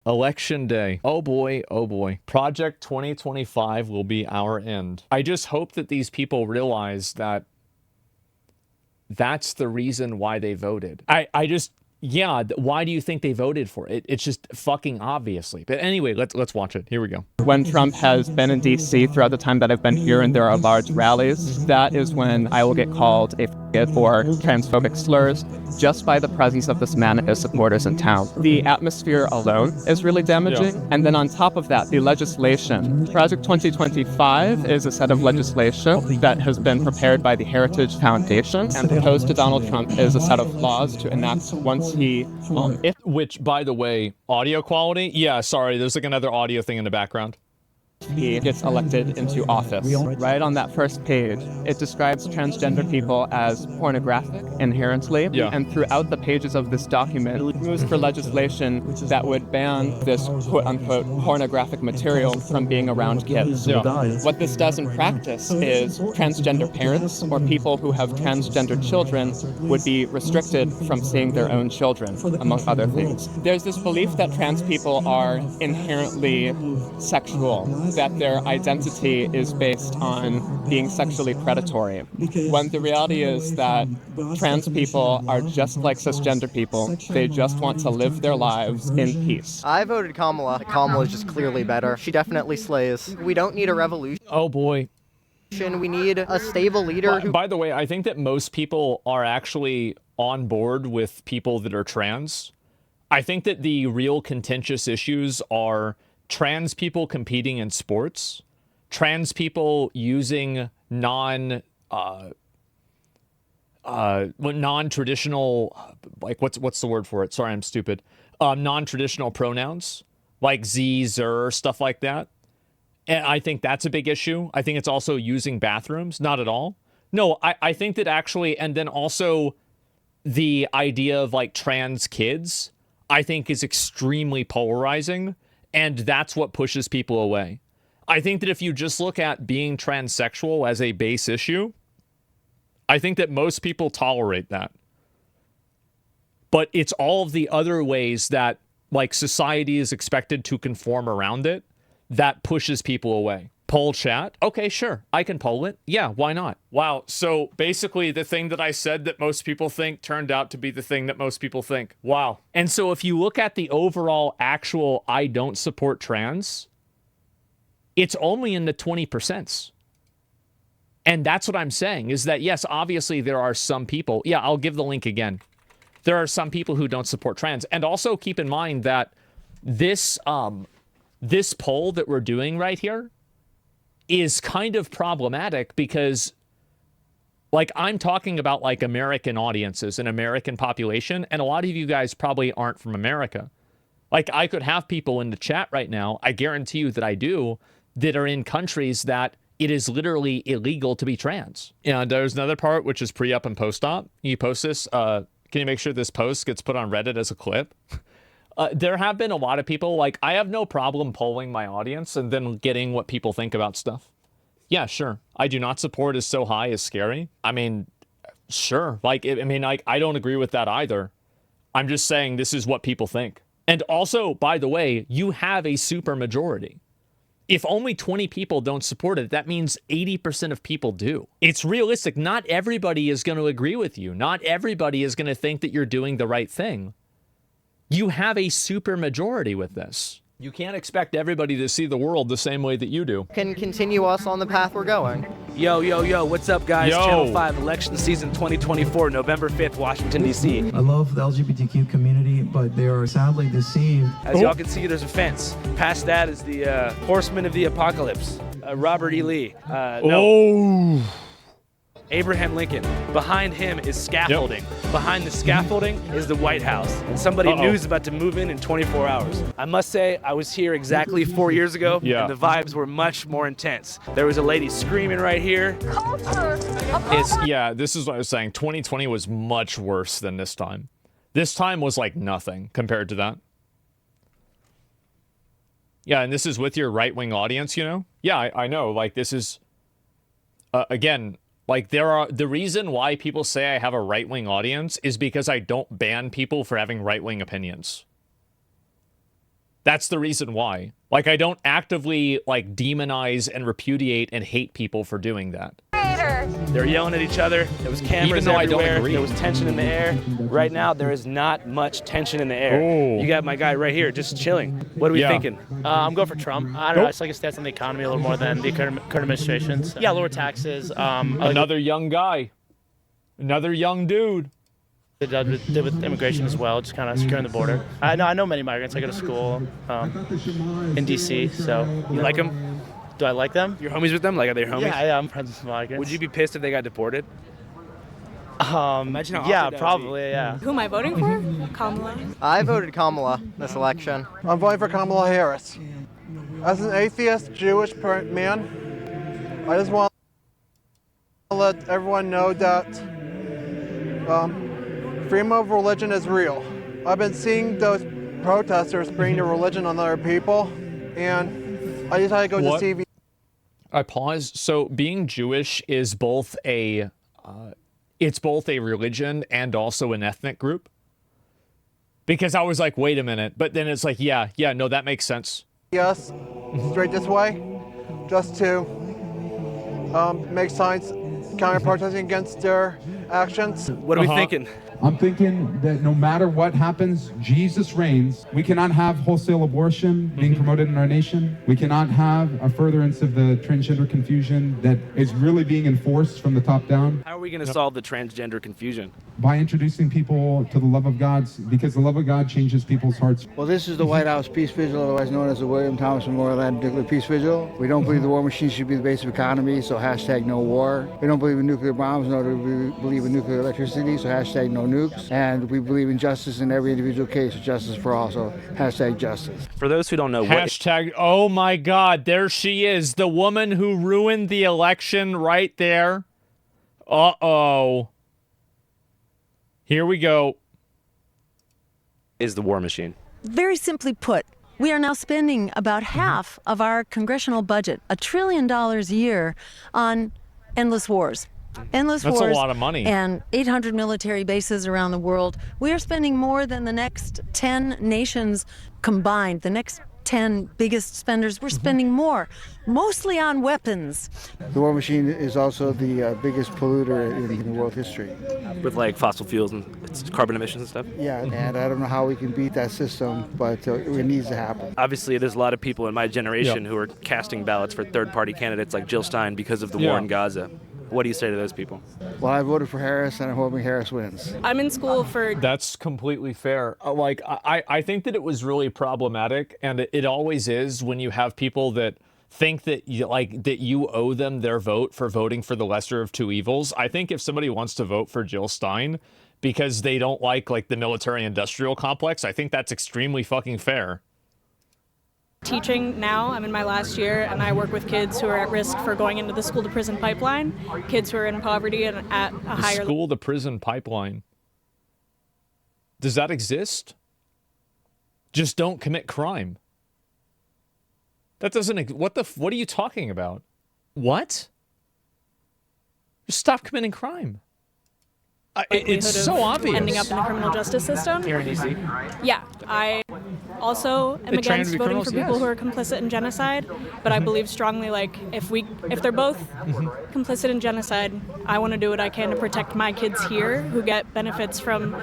Election day. Oh boy, oh boy. Project 2025 will be our end. I just hope that these people realize that that's the reason why they voted. Yeah, why do you think they voted for it? It's just fucking obviously. But anyway, let's watch it. Here we go. When Trump has been in D.C. throughout the time that I've been here and there are large rallies, that is when I will get called a f***it or transphobic slurs just by the presence of this man and his supporters in town. The atmosphere alone is really damaging. Yeah. And then on top of that, the legislation. Project 2025 is a set of legislation that has been prepared by the Heritage Foundation and proposed to Donald Trump is a set of laws to enact once he... Which, by the way, audio quality? Yeah, sorry, there's like another audio thing in the background. He gets elected into office. Right on that first page, it describes transgender people as pornographic inherently. Yeah. And throughout the pages of this document, it moves for legislation that would ban this quote-unquote pornographic material from being around kids. Yeah. What this does in practice is transgender parents or people who have transgender children would be restricted from seeing their own children, among other things. There's this belief that trans people are inherently sexual, that their identity is based on being sexually predatory, when the reality is that trans people are just like cisgender people. They just want to live their lives in peace. I voted Kamala. Kamala is just clearly better. She definitely slays. We don't need a revolution. Oh boy. We need a stable leader who... By the way, I think that most people are actually on board with people that are trans. I think that the real contentious issues are trans people competing in sports, trans people using non-traditional, like what's the word for it? Sorry, I'm stupid. Non-traditional pronouns like Z, Zer, stuff like that. And I think that's a big issue. I think it's also using bathrooms. Not at all. No, I think that actually, and then also the idea of like trans kids, I think is extremely polarizing. And that's what pushes people away. I think that if you just look at being transsexual as a base issue, I think that most people tolerate that. But it's all of the other ways that, like, society is expected to conform around it that pushes people away. Poll chat? Okay, sure. I can poll it. Yeah, why not? Wow. So basically the thing that I said that most people think turned out to be the thing that most people think. Wow. And so if you look at the overall actual I don't support trans, it's only in the 20%. And that's what I'm saying is that, yes, obviously there are some people. Yeah, I'll give the link again. There are some people who don't support trans. And also keep in mind that this poll that we're doing right here is kind of problematic because, like, I'm talking about, like, American audiences and American population, and a lot of you guys probably aren't from America. Like, I could have people in the chat right now, I guarantee you that I do, that are in countries that it is literally illegal to be trans. And there's another part, which is pre-up and post-op. You post this, can you make sure this post gets put on Reddit as a clip? There have been a lot of people, like, I have no problem polling my audience and then getting what people think about stuff. Yeah, sure. I do not support is so high is scary. I mean, sure. Like, I don't agree with that either. I'm just saying this is what people think. And also, by the way, you have a super majority. If only 20 people don't support it, that means 80% of people do. It's realistic. Not everybody is going to agree with you. Not everybody is going to think that you're doing the right thing. You have a super majority with this. You can't expect everybody to see the world the same way that you do. Can continue us on the path we're going. Yo, what's up, guys? Yo. Channel 5, election season 2024, November 5th, Washington, D.C. I love the LGBTQ community, but they are sadly deceived. As y'all can see, there's a fence. Past that is the Horseman of the Apocalypse, Robert E. Lee. Abraham Lincoln. Behind him is scaffolding. Yep. Behind the scaffolding is the White House. And somebody new is about to move in 24 hours. I must say, I was here exactly 4 years ago, and the vibes were much more intense. There was a lady screaming right here. This is what I was saying. 2020 was much worse than this time. This time was like nothing compared to that. Yeah, and this is with your right-wing audience, you know? Yeah, I know. Like, this is, again... Like, the reason why people say I have a right-wing audience is because I don't ban people for having right-wing opinions. That's the reason why. Like, I don't actively, like, demonize and repudiate and hate people for doing that. They're yelling at each other. There was cameras Even though everywhere. I don't agree. There was tension in the air. Right now, there is not much tension in the air. Oh. You got my guy right here, just chilling. What are we thinking? I'm going for Trump. I don't know. I just like his stance on the economy a little more than the current administration's. Yeah, lower taxes. Another young guy. Another young dude. Did with immigration as well, just kind of securing the border. I know many migrants. I go to school in D.C., so. You like them? Do I like them? You're homies with them? Like, are they homies? Yeah, I'm friends with migrants. Would you be pissed if they got deported? Imagine how yeah, probably, yeah. Who am I voting for? Kamala. I voted Kamala this election. I'm voting for Kamala Harris. As an atheist Jewish man, I just want to let everyone know that freedom of religion is real. I've been seeing those protesters bring their religion on other people, and I decided to go to TV. I pause. So being Jewish is both a, it's both a religion and also an ethnic group. Because I was like, wait a minute. But then it's like, yeah, no, that makes sense. Yes, straight this way, just to make signs counter-protesting against their actions. What are we thinking? I'm thinking that no matter what happens, Jesus reigns. We cannot have wholesale abortion being promoted in our nation. We cannot have a furtherance of the transgender confusion that is really being enforced from the top down. How are we going to solve the transgender confusion? By introducing people to the love of God, because the love of God changes people's hearts. Well, this is the White House Peace Vigil, otherwise known as the William Thomas Memorial and Nuclear Peace Vigil. We don't believe the war machine should be the base of economy, so hashtag no war. We don't believe in nuclear bombs, nor do we believe in nuclear electricity, so hashtag no nukes. And we believe in justice in every individual case, justice for all, so hashtag justice. For those who don't know, hashtag, oh my God, there she is. The woman who ruined the election right there. Uh-oh. Here we go. Is the war machine. Very simply put, we are now spending about half of our congressional budget, $1 trillion a year, on endless wars. Endless That's wars. A lot of money. And 800 military bases around the world. We are spending more than the next 10 nations combined. The next 10 biggest spenders, we're spending more, mostly on weapons. The war machine is also the biggest polluter in world history. With like fossil fuels and carbon emissions and stuff? Yeah, and I don't know how we can beat that system, but it needs to happen. Obviously, there's a lot of people in my generation who are casting ballots for third-party candidates like Jill Stein because of the war in Gaza. What do you say to those people? Well, I voted for Harris, and I'm hoping Harris wins. I'm in school for... That's completely fair. Like, I think that it was really problematic, and it always is when you have people that think that you owe them their vote for voting for the lesser of two evils. I think if somebody wants to vote for Jill Stein because they don't like the military-industrial complex, I think that's extremely fucking fair. Teaching now, I'm in my last year, and I work with kids who are at risk for going into the school-to-prison pipeline, kids who are in poverty and at a higher... School-to-prison pipeline. Does that exist? Just don't commit crime. That doesn't... What are you talking about? What? Just stop committing crime. It's so obvious. Ending up in the criminal justice system. Here in D.C.? Yeah. I also am against voting for people who are complicit in genocide, but I believe strongly, if they're both complicit in genocide, I want to do what I can to protect my kids here who get benefits from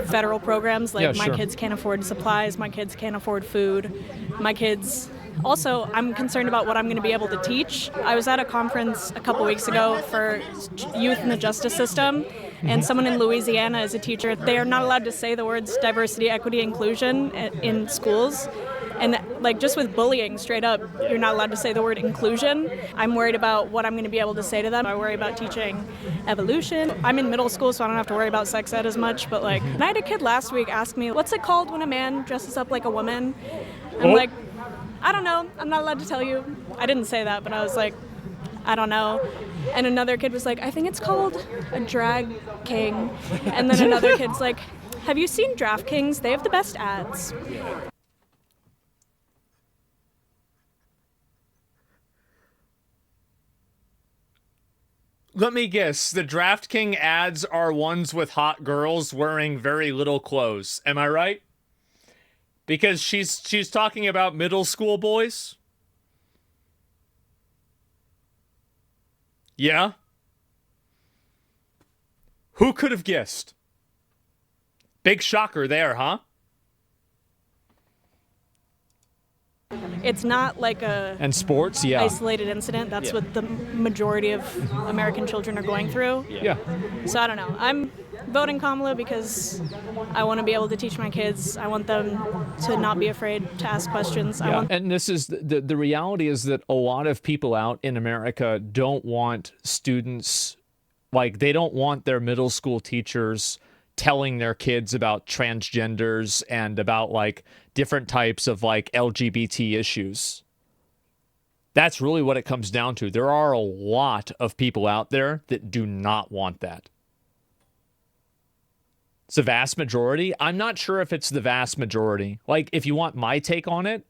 federal programs. My kids can't afford supplies, my kids can't afford food, my kids... Also, I'm concerned about what I'm going to be able to teach. I was at a conference a couple weeks ago for youth in the justice system, and someone in Louisiana is a teacher. They are not allowed to say the words diversity, equity, inclusion in schools. And just with bullying, straight up, you're not allowed to say the word inclusion. I'm worried about what I'm going to be able to say to them. I worry about teaching evolution. I'm in middle school, so I don't have to worry about sex ed as much. But and I had a kid last week ask me, what's it called when a man dresses up like a woman? I'm like, I don't know. I'm not allowed to tell you. I didn't say that, but I was like, I don't know. And another kid was like, I think it's called a drag king. And then another kid's like, have you seen DraftKings? They have the best ads. Let me guess. The DraftKings ads are ones with hot girls wearing very little clothes. Am I right? Because she's talking about middle school boys? Yeah? Who could have guessed? Big shocker there, huh? It's not like a and sports, yeah, isolated incident. That's what the majority of American children are going through. Yeah. So I don't know. I'm voting Kamala because I want to be able to teach my kids. I want them to not be afraid to ask questions. And this is the reality is that a lot of people out in America don't want students, like they don't want their middle school teachers telling their kids about transgenders and about like different types of like LGBT issues. That's really what it comes down to. There are a lot of people out there that do not want that. It's the vast majority. I'm not sure if it's the vast majority. Like, if you want my take on it,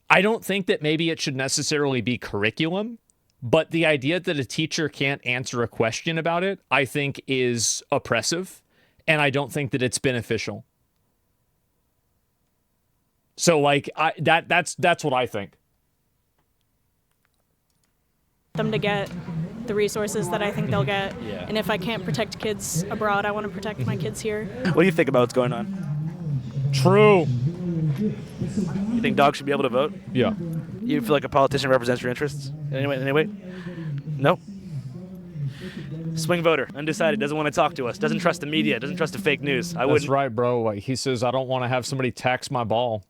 I don't think that maybe it should necessarily be curriculum, but the idea that a teacher can't answer a question about it, I think is oppressive, and I don't think that it's beneficial. So, like, that's what I think. Them to get the resources that I think they'll get. Yeah. And if I can't protect kids abroad, I want to protect my kids here. What do you think about what's going on? True. You think dogs should be able to vote? Yeah. You feel like a politician represents your interests? Anyway? No? Swing voter, undecided, doesn't want to talk to us, doesn't trust the media, doesn't trust the fake news. That's right, bro. Like, he says, I don't want to have somebody tax my ball.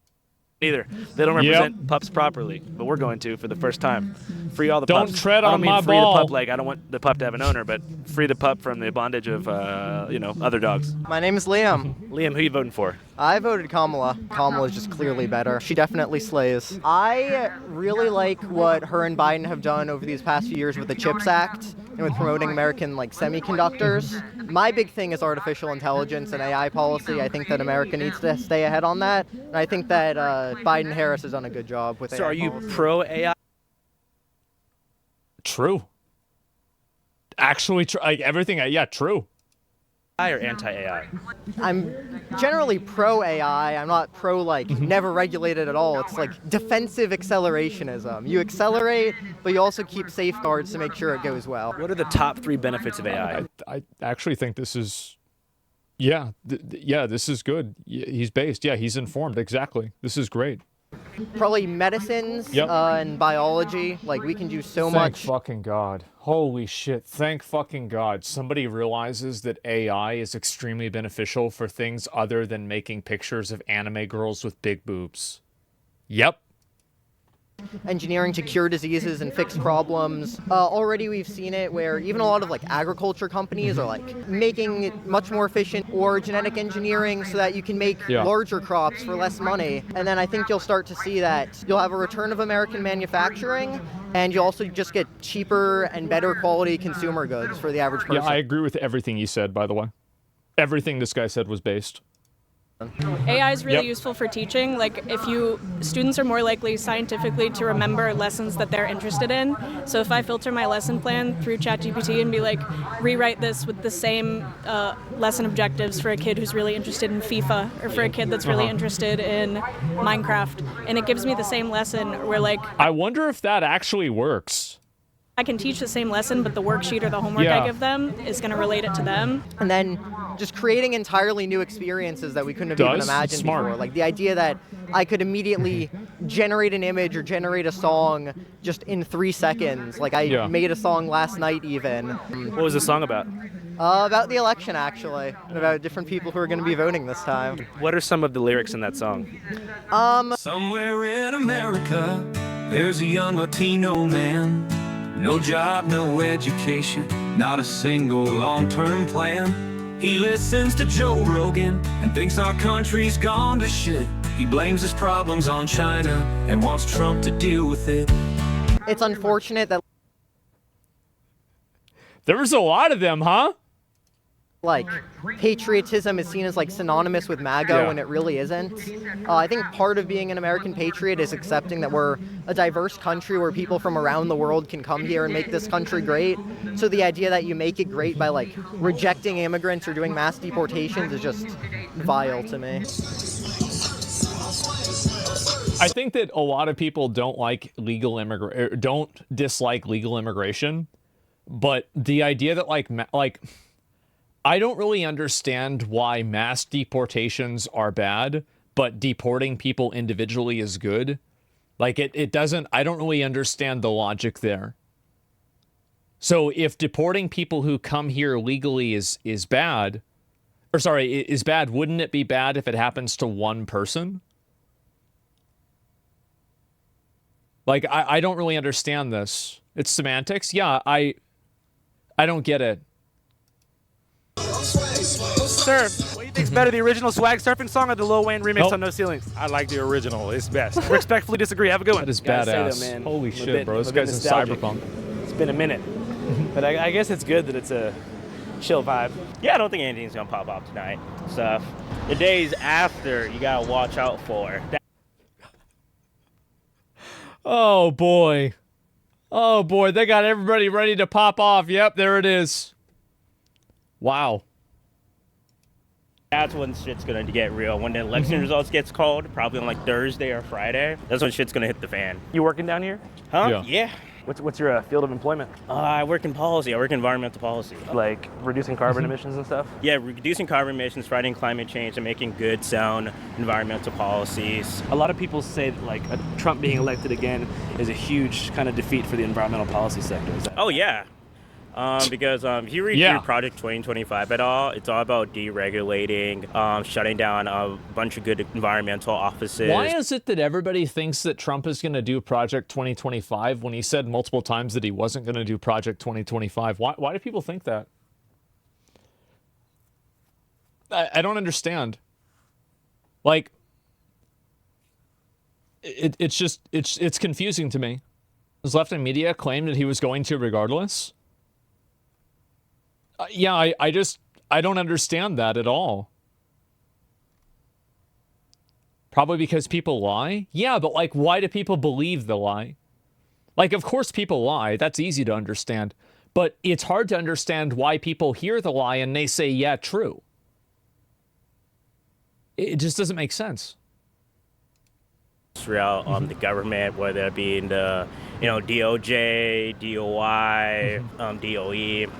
Either. They don't represent pups properly, but we're going to for the first time. Free all the pups. Don't tread on my ball. I don't mean free the pup like I don't want the pup to have an owner, but free the pup from the bondage of, other dogs. My name is Liam. Liam, who are you voting for? I voted Kamala. Kamala is just clearly better. She definitely slays. I really like what her and Biden have done over these past few years with the CHIPS Act and with promoting American semiconductors. My big thing is artificial intelligence and AI policy. I think that America needs to stay ahead on that. And I think that Biden-Harris has done a good job with AI. So are you pro-AI? True. Actually, everything, true. Or anti-AI? I'm generally pro-AI. I'm not never regulated at all. It's like defensive accelerationism. You accelerate, but you also keep safeguards to make sure it goes well. What are the top 3 benefits of AI? I actually think this is, this is good. He's based. Yeah, he's informed. Exactly. This is great. Probably medicines and biology. Like, we can do so much. Thank fucking God. Holy shit. Thank fucking God. Somebody realizes that AI is extremely beneficial for things other than making pictures of anime girls with big boobs. Yep. Engineering to cure diseases and fix problems. Already we've seen it where even a lot of agriculture companies are making it much more efficient, or genetic engineering so that you can make larger crops for less money. And then I think you'll start to see that you'll have a return of American manufacturing, and you'll also just get cheaper and better quality consumer goods for the average person. Yeah, I agree with everything you said, by the way. Everything this guy said was based. AI is really useful for teaching. Students are more likely scientifically to remember lessons that they're interested in. So if I filter my lesson plan through ChatGPT and be rewrite this with the same lesson objectives for a kid who's really interested in FIFA, or for a kid that's really interested in Minecraft, and it gives me the same lesson where I wonder if that actually works. I can teach the same lesson, but the worksheet or the homework I give them is going to relate it to them. And then just creating entirely new experiences that we couldn't have even imagined before. Like the idea that I could immediately generate an image or generate a song just in 3 seconds. I made a song last night even. What was the song about? About the election, actually, and about different people who are going to be voting this time. What are some of the lyrics in that song? Somewhere in America, there's a young Latino man. No job, no education, not a single long-term plan. He listens to Joe Rogan and thinks our country's gone to shit. He blames his problems on China and wants Trump to deal with it. It's unfortunate that there was a lot of them, huh? Patriotism is seen as synonymous with MAGA when it really isn't. I think part of being an American patriot is accepting that we're a diverse country where people from around the world can come here and make this country great. So the idea that you make it great by rejecting immigrants or doing mass deportations is just vile to me. I think that a lot of people don't dislike legal immigration, but the idea that like I don't really understand why mass deportations are bad, but deporting people individually is good. Like it doesn't, I don't really understand the logic there. So if deporting people who come here legally is bad, is bad, wouldn't it be bad if it happens to one person? Like, I don't really understand this. It's semantics. Yeah, I don't get it. Sir, what do you think's better, the original Swag Surfing song or the Lil Wayne remix on No Ceilings? I like the original. It's best. Respectfully disagree. Have a good one. That is Gotta badass. say though, man, Holy I'm a shit, bit- bro. I'm This a bit guy's in nostalgic. cyberpunk. It's been a minute. But I guess it's good that it's a chill vibe. Yeah, I don't think anything's gonna pop off tonight. So the days after, you gotta watch out for. Oh, boy. Oh, boy. They got everybody ready to pop off. Yep, there it is. Wow. That's when shit's gonna get real. When the election results gets called, probably on like Thursday or Friday, that's when shit's gonna hit the fan. You working down here? Huh? Yeah. What's your field of employment? I work in policy. I work in environmental policy. Like reducing carbon emissions and stuff? Yeah, reducing carbon emissions, fighting climate change, and making good, sound environmental policies. A lot of people say that, like, Trump being elected again is a huge kind of defeat for the environmental policy sector. Oh, yeah. Because if you read through Project 2025 at all, it's all about deregulating, shutting down a bunch of good environmental offices. Why is it that everybody thinks that Trump is going to do Project 2025 when he said multiple times that he wasn't going to do Project 2025? Why do people think that? I don't understand. Like, it's confusing to me. His left-wing media claimed that he was going to regardless. Yeah, I don't understand that at all. Probably because people lie? Yeah, but like, why do people believe the lie? Like, of course people lie. That's easy to understand. But it's hard to understand why people hear the lie and they say, yeah, true. It just doesn't make sense. Throughout the government, whether it be in the, DOJ, DOI, DOE.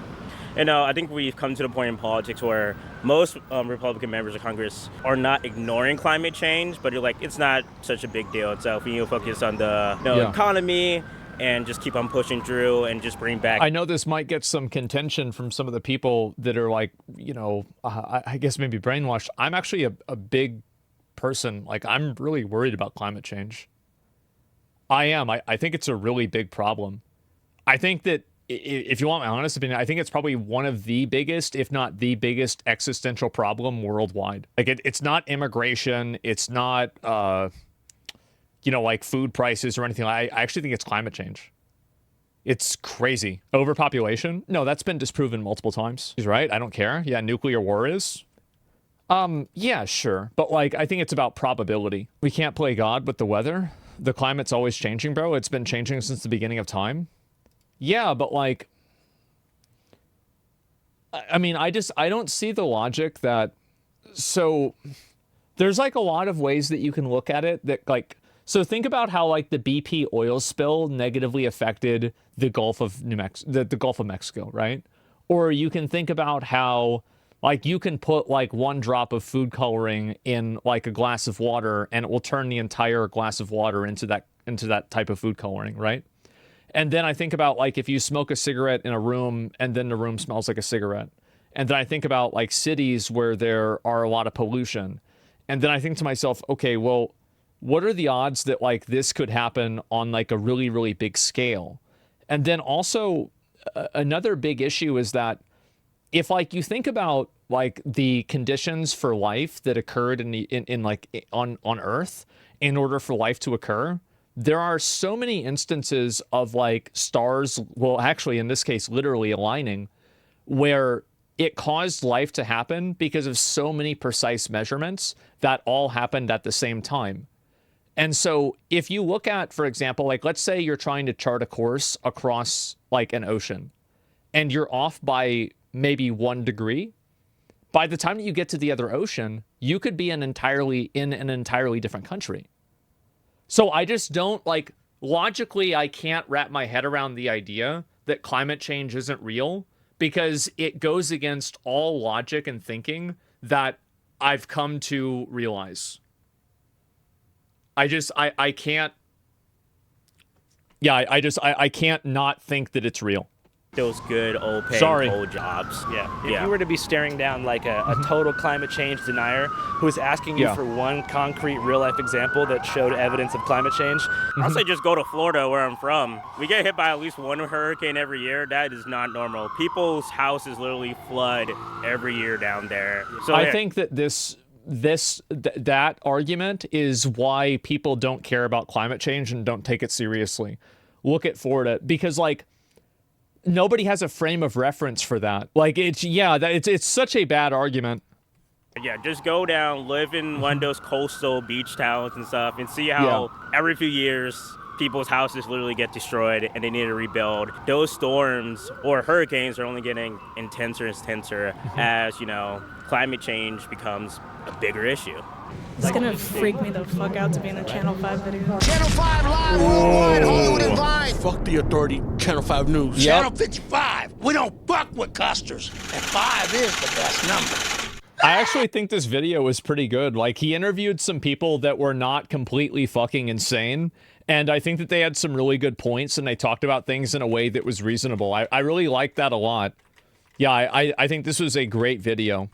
I think we've come to the point in politics where most Republican members of Congress are not ignoring climate change, but you're like, it's not such a big deal itself. We need to focus on the economy and just keep on pushing through and just bring back. I know this might get some contention from some of the people that are like, I guess maybe brainwashed. I'm actually a big person. Like, I'm really worried about climate change. I am. I think it's a really big problem. I think that if you want my honest opinion, I think it's probably one of the biggest, if not the biggest existential problem worldwide. Like it's not immigration. It's not, like food prices or anything. I actually think it's climate change. It's crazy. Overpopulation? No, that's been disproven multiple times. He's right. I don't care. Yeah, nuclear war is. Yeah, sure. But like, I think it's about probability. We can't play God with the weather. The climate's always changing, bro. It's been changing since the beginning of time. Yeah, but like, I mean, I don't see the logic that, so there's like a lot of ways that you can look at it that like, so think about how like the BP oil spill negatively affected the Gulf of the Gulf of Mexico, right? Or you can think about how like you can put like one drop of food coloring in like a glass of water and it will turn the entire glass of water into that type of food coloring, right? And then I think about like if you smoke a cigarette in a room and then the room smells like a cigarette. And then I think about like cities where there are a lot of pollution. And then I think to myself, okay, well, what are the odds that like this could happen on like a really, really big scale? And then also another big issue is that if like you think about like the conditions for life that occurred on Earth in order for life to occur, there are so many instances of like stars, well, actually in this case, literally aligning, where it caused life to happen because of so many precise measurements that all happened at the same time. And so if you look at, for example, like let's say you're trying to chart a course across like an ocean and you're off by maybe 1 degree, by the time that you get to the other ocean, you could be in an entirely different country. So I just don't, like, logically, I can't wrap my head around the idea that climate change isn't real, because it goes against all logic and thinking that I've come to realize. I can't. Yeah, I can't not think that it's real. Those good old paying coal jobs. Yeah. If you were to be staring down like a total climate change denier who is asking you for one concrete real life example that showed evidence of climate change, I'll say just go to Florida, where I'm from. We get hit by at least one hurricane every year. That is not normal. People's houses literally flood every year down there. So I think that that argument is why people don't care about climate change and don't take it seriously. Look at Florida, because like nobody has a frame of reference for that. Like it's such a bad argument. Yeah, just go down, live in one of those coastal beach towns and stuff, and see how every few years people's houses literally get destroyed and they need to rebuild. Those storms or hurricanes are only getting intenser and intenser as, climate change becomes a bigger issue. It's gonna freak me the fuck out to be in a Channel 5 video. Channel 5 live worldwide, Hollywood and Vine. Fuck the authority, Channel 5 News. Yep. Channel 55. We don't fuck with custers, and 5 is the best number. I actually think this video was pretty good. Like, he interviewed some people that were not completely fucking insane, and I think that they had some really good points, and they talked about things in a way that was reasonable. I really liked that a lot. Yeah, I think this was a great video.